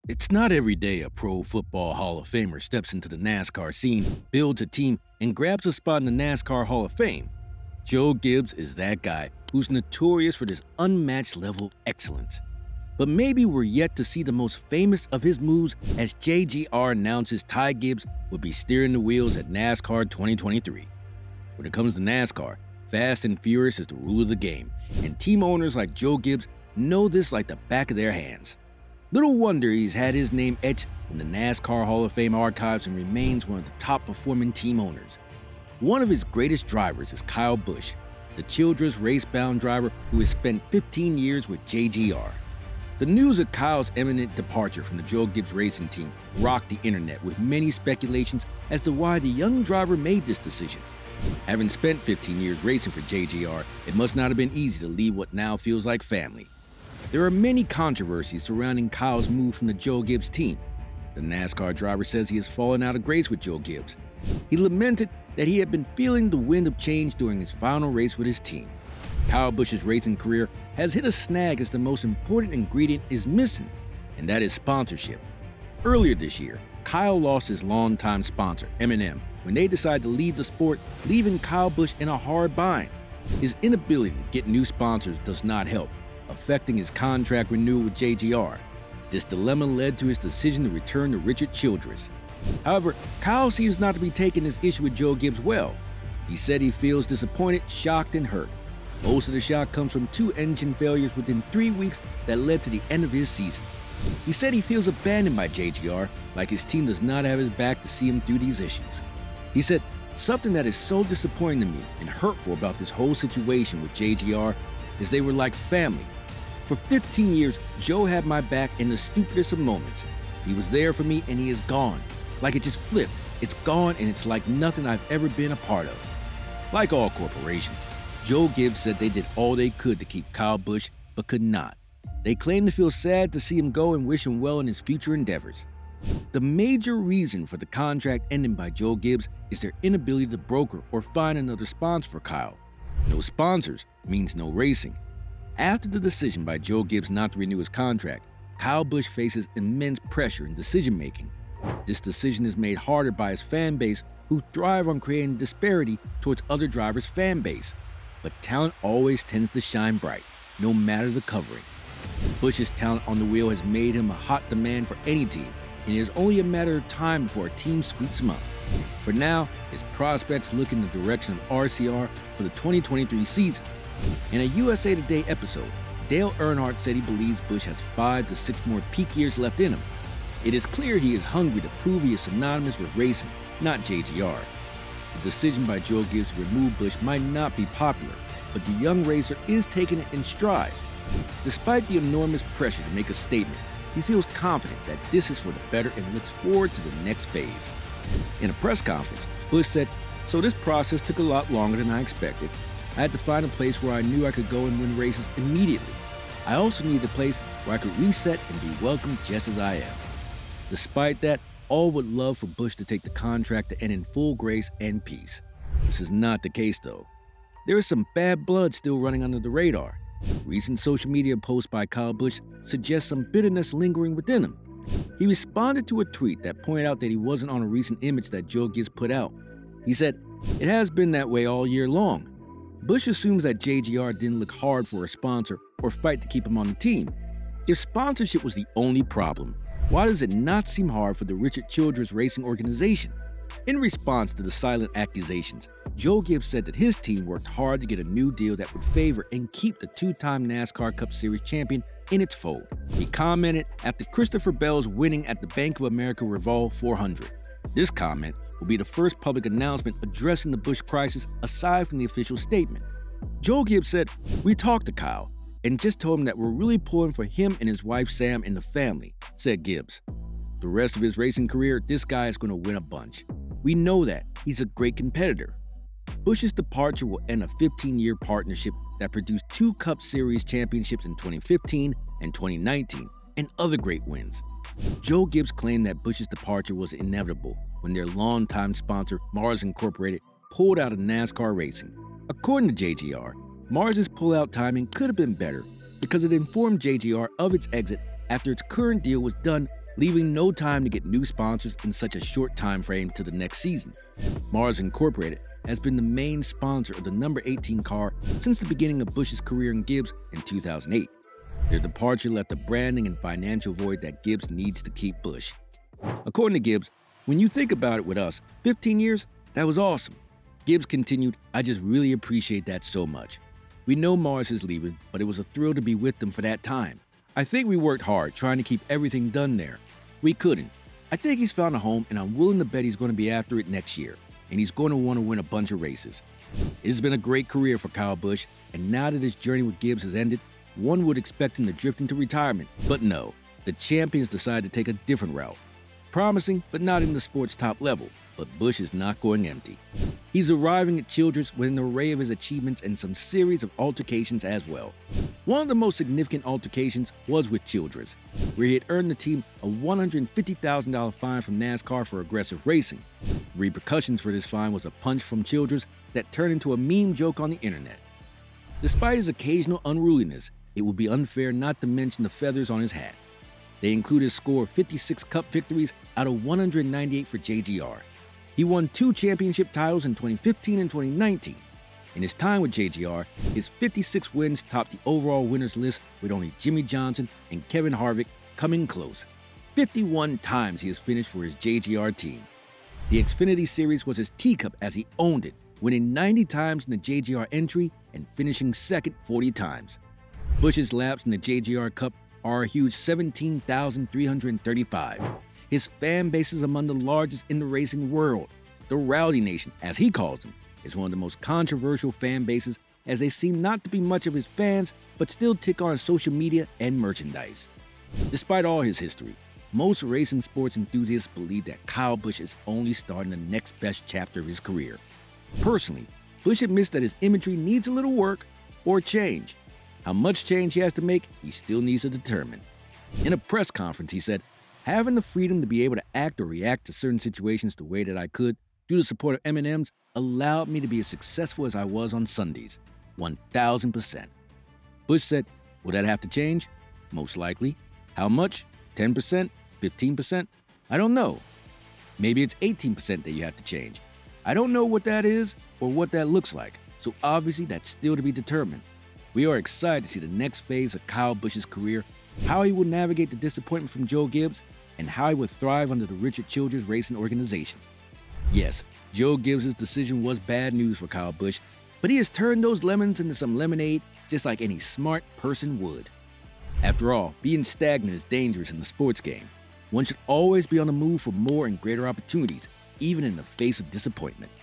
It's not every day a Pro Football Hall of Famer steps into the NASCAR scene, builds a team, and grabs a spot in the NASCAR Hall of Fame. Joe Gibbs is that guy who's notorious for this unmatched level of excellence. But maybe we're yet to see the most famous of his moves as JGR announces Ty Gibbs will be steering the wheels at NASCAR 2023. When it comes to NASCAR, fast and furious is the rule of the game, and team owners like Joe Gibbs know this like the back of their hands. Little wonder he's had his name etched in the NASCAR Hall of Fame archives and remains one of the top-performing team owners. One of his greatest drivers is Kyle Busch, the Childress race-bound driver who has spent 15 years with JGR. The news of Kyle's imminent departure from the Joe Gibbs racing team rocked the internet with many speculations as to why the young driver made this decision. Having spent 15 years racing for JGR, it must not have been easy to leave what now feels like family. There are many controversies surrounding Kyle's move from the Joe Gibbs team. The NASCAR driver says he has fallen out of grace with Joe Gibbs. He lamented that he had been feeling the wind of change during his final race with his team. Kyle Busch's racing career has hit a snag as the most important ingredient is missing, and that is sponsorship. Earlier this year, Kyle lost his longtime sponsor, M&M, when they decided to leave the sport, leaving Kyle Busch in a hard bind. His inability to get new sponsors does not help, affecting his contract renewal with JGR. This dilemma led to his decision to return to Richard Childress. However, Kyle seems not to be taking this issue with Joe Gibbs well. He said he feels disappointed, shocked, and hurt. Most of the shock comes from 2 engine failures within 3 weeks that led to the end of his season. He said he feels abandoned by JGR, like his team does not have his back to see him through these issues. He said, "Something that is so disappointing to me and hurtful about this whole situation with JGR is they were like family. For 15 years, Joe had my back in the stupidest of moments. He was there for me and he is gone. Like it just flipped. It's gone and it's like nothing I've ever been a part of." Like all corporations, Joe Gibbs said they did all they could to keep Kyle Busch, but could not. They claim to feel sad to see him go and wish him well in his future endeavors. The major reason for the contract ending by Joe Gibbs is their inability to broker or find another sponsor for Kyle. No sponsors means no racing. After the decision by Joe Gibbs not to renew his contract, Kyle Busch faces immense pressure in decision-making. This decision is made harder by his fan base, who thrive on creating disparity towards other drivers' fan base. But talent always tends to shine bright, no matter the covering. Busch's talent on the wheel has made him a hot demand for any team, and it is only a matter of time before a team scoops him up. For now, his prospects look in the direction of RCR for the 2023 season. In a USA Today episode, Dale Earnhardt said he believes Busch has 5 to 6 more peak years left in him. It is clear he is hungry to prove he is synonymous with racing, not JGR. The decision by Joe Gibbs to remove Busch might not be popular, but the young racer is taking it in stride. Despite the enormous pressure to make a statement, he feels confident that this is for the better and looks forward to the next phase. In a press conference, Busch said, "So this process took a lot longer than I expected. I had to find a place where I knew I could go and win races immediately. I also needed a place where I could reset and be welcomed just as I am." Despite that, all would love for Busch to take the contract to end in full grace and peace. This is not the case though. There is some bad blood still running under the radar. Recent social media posts by Kyle Busch suggest some bitterness lingering within him. He responded to a tweet that pointed out that he wasn't on a recent image that Joe Gibbs put out. He said, "It has been that way all year long." Busch assumes that JGR didn't look hard for a sponsor or fight to keep him on the team. If sponsorship was the only problem, why does it not seem hard for the Richard Childress Racing organization? In response to the silent accusations, Joe Gibbs said that his team worked hard to get a new deal that would favor and keep the 2-time NASCAR Cup Series champion in its fold. He commented after Christopher Bell's winning at the Bank of America Revolve 400. This comment will be the first public announcement addressing the Busch crisis aside from the official statement. Joe Gibbs said, "We talked to Kyle and just told him that we're really pulling for him and his wife Sam and the family," said Gibbs. "The rest of his racing career, this guy is going to win a bunch. We know that. He's a great competitor." Busch's departure will end a 15-year partnership that produced 2 Cup Series championships in 2015 and 2019, and other great wins. Joe Gibbs claimed that Busch's departure was inevitable when their longtime sponsor, Mars Incorporated, pulled out of NASCAR racing. According to JGR, Mars's pullout timing could have been better because it informed JGR of its exit after its current deal was done leaving no time to get new sponsors in such a short time frame to the next season. Mars Incorporated has been the main sponsor of the number 18 car since the beginning of Busch's career in Gibbs in 2008. Their departure left a branding and financial void that Gibbs needs to keep Busch. According to Gibbs, when you think about it with us, 15 years, that was awesome. Gibbs continued, "I just really appreciate that so much. We know Mars is leaving, but it was a thrill to be with them for that time. I think we worked hard trying to keep everything done there. We couldn't. I think he's found a home, and I'm willing to bet he's going to be after it next year, and he's going to want to win a bunch of races." It has been a great career for Kyle Busch, and now that his journey with Gibbs has ended, one would expect him to drift into retirement. But no, the champions decided to take a different route. Promising, but not in the sport's top level. But Busch is not going empty. He's arriving at Childress with an array of his achievements and some series of altercations as well. One of the most significant altercations was with Childress, where he had earned the team a $150,000 fine from NASCAR for aggressive racing. The repercussions for this fine was a punch from Childress that turned into a meme joke on the internet. Despite his occasional unruliness, it would be unfair not to mention the feathers on his hat. They include his score of 56 Cup victories out of 198 for JGR. He won 2 championship titles in 2015 and 2019. In his time with JGR, his 56 wins topped the overall winners list with only Jimmy Johnson and Kevin Harvick coming close. 51 times he has finished for his JGR team. The Xfinity Series was his teacup as he owned it, winning 90 times in the JGR entry and finishing second 40 times. Busch's laps in the JGR Cup are a huge 17,335. His fan base is among the largest in the racing world. The Rowdy Nation, as he calls them, is one of the most controversial fan bases, as they seem not to be much of his fans, but still tick on social media and merchandise. Despite all his history, most racing sports enthusiasts believe that Kyle Busch is only starting the next best chapter of his career. Personally, Busch admits that his imagery needs a little work or change. How much change he has to make, he still needs to determine. In a press conference, he said, "Having the freedom to be able to act or react to certain situations the way that I could, due to support of M&Ms, allowed me to be as successful as I was on Sundays. 1,000%. Busch said, "Will that have to change? Most likely. How much? 10%? 15%? I don't know. Maybe it's 18% that you have to change. I don't know what that is or what that looks like, so obviously that's still to be determined. We are excited to see the next phase of Kyle Busch's career, how he will navigate the disappointment from Joe Gibbs, and how he would thrive under the Richard Childress Racing organization." Yes, Joe Gibbs' decision was bad news for Kyle Busch, but he has turned those lemons into some lemonade just like any smart person would. After all, being stagnant is dangerous in the sports game. One should always be on the move for more and greater opportunities, even in the face of disappointment.